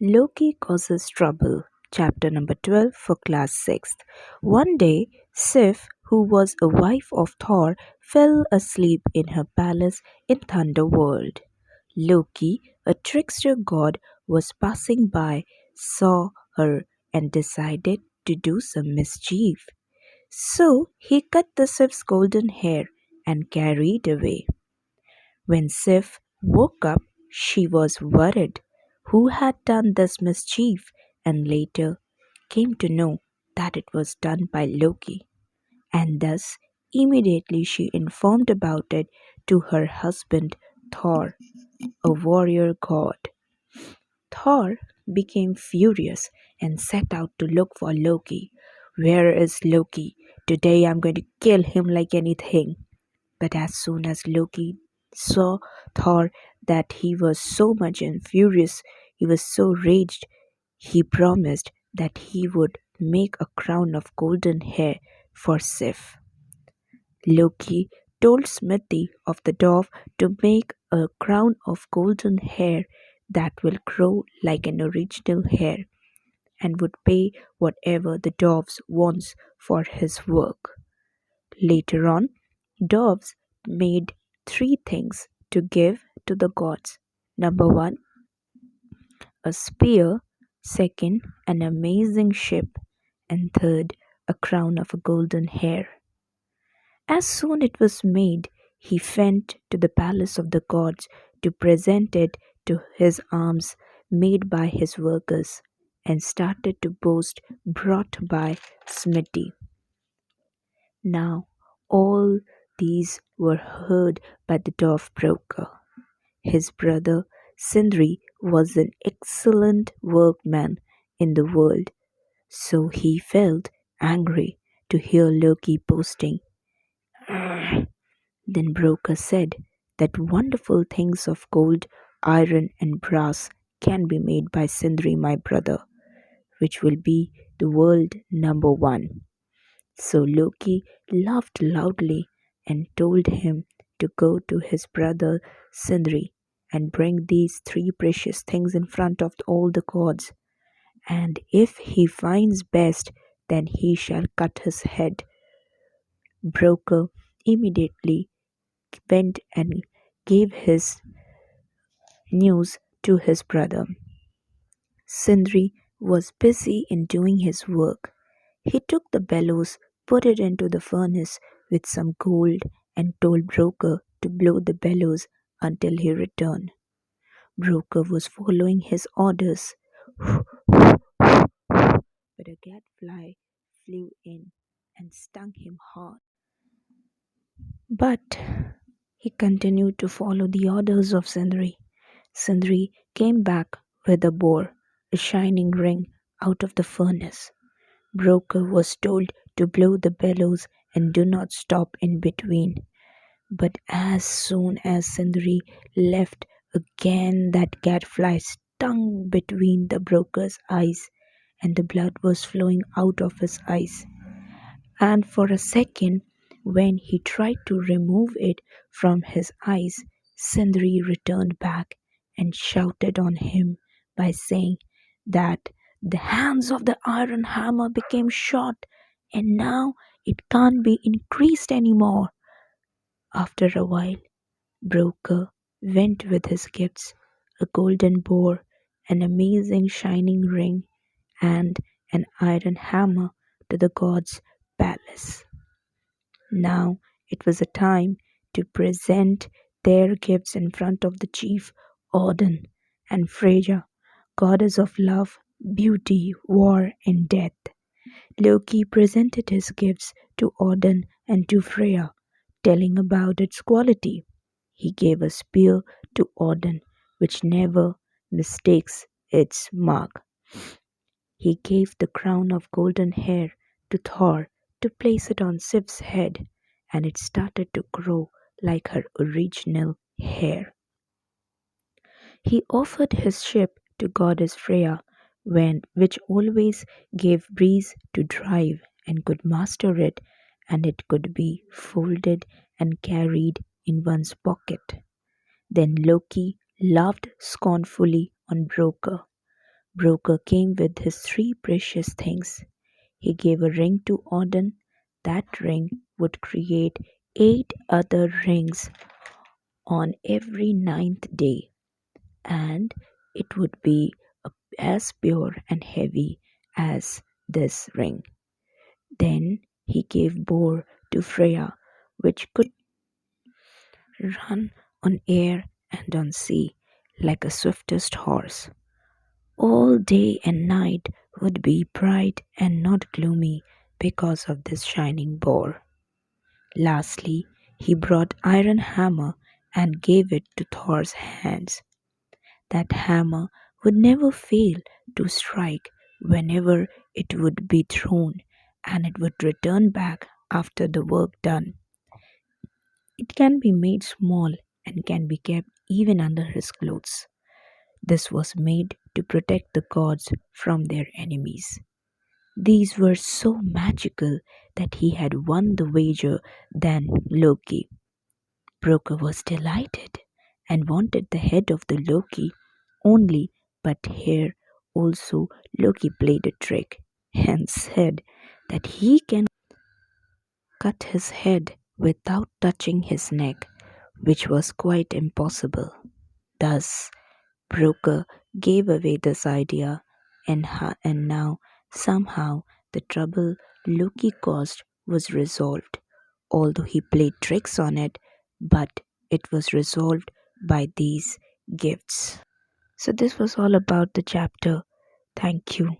Loki causes trouble. Chapter number 12 for class 6th. One day, Sif, who was a wife of Thor, fell asleep in her palace in Thunderworld. Loki, a trickster god, was passing by, saw her, and decided to do some mischief. So he cut the Sif's golden hair and carried away. When Sif woke up, she was worried who had done this mischief and later came to know that it was done by Loki. And thus, immediately she informed about it to her husband Thor, a warrior god. Thor became furious and set out to look for Loki. Where is Loki? Today I'm going to kill him like anything. But as soon as Loki saw Thor that he was so much and furious, he was so raged, he promised that he would make a crown of golden hair for Sif. Loki told Smithy of the dwarf to make a crown of golden hair that will grow like an original hair and would pay whatever the dwarf wants for his work. Later on, doves made three things to give to the gods. Number one, a spear, second, an amazing ship, and third, a crown of golden hair. As soon it was made, he went to the palace of the gods to present it to his arms made by his workers, and started to boast brought by Smithy. Now all these were heard by the dwarf broker. His brother Sindri was an excellent workman in the world, so he felt angry to hear Loki boasting. Then Broker said that wonderful things of gold, iron, and brass can be made by Sindri, my brother, which will be the world number one. So Loki laughed loudly and told him to go to his brother Sindri and bring these three precious things in front of all the gods. And if he finds best, then he shall cut his head. Broker immediately went and gave his news to his brother. Sindri was busy in doing his work. He took the bellows, put it into the furnace with some gold, and told Broker to blow the bellows until he returned. Broker was following his orders, but a gadfly flew in and stung him hard. But he continued to follow the orders of Sindri. Sindri came back with a boar, a shining ring, out of the furnace. Broker was told to blow the bellows and do not stop in between. But as soon as Sindri left, again that gadfly stung between the broker's eyes, and the blood was flowing out of his eyes. And for a second, when he tried to remove it from his eyes, Sindri returned back and shouted on him by saying that the hands of the iron hammer became short and now it can't be increased anymore. After a while, Broker went with his gifts, a golden boar, an amazing shining ring, and an iron hammer to the god's palace. Now it was a time to present their gifts in front of the chief Odin and Freya, goddess of love, beauty, war, and death. Loki presented his gifts to Odin and to Freya, telling about its quality. He gave a spear to Odin, which never mistakes its mark. He gave the crown of golden hair to Thor to place it on Sif's head, and it started to grow like her original hair. He offered his ship to goddess Freya, which always gave breeze to drive and could master it, and it could be folded and carried in one's pocket. Then Loki laughed scornfully on Broker. Broker came with his three precious things. He gave a ring to Odin. That ring would create eight other rings on every ninth day, and it would be as pure and heavy as this ring. Then he gave Boar to Freya, which could run on air and on sea like a swiftest horse. All day and night would be bright and not gloomy because of this shining boar. Lastly, he brought iron hammer and gave it to Thor's hands. That hammer would never fail to strike whenever it would be thrown, and it would return back after the work done. It can be made small and can be kept even under his clothes. This was made to protect the gods from their enemies. These were so magical that he had won the wager than Loki. Broker was delighted and wanted the head of the Loki only, but here also Loki played a trick and said that he can cut his head without touching his neck, which was quite impossible. Thus, Broker gave away this idea, and now somehow the trouble Loki caused was resolved, although he played tricks on it, but it was resolved by these gifts. So, this was all about the chapter. Thank you.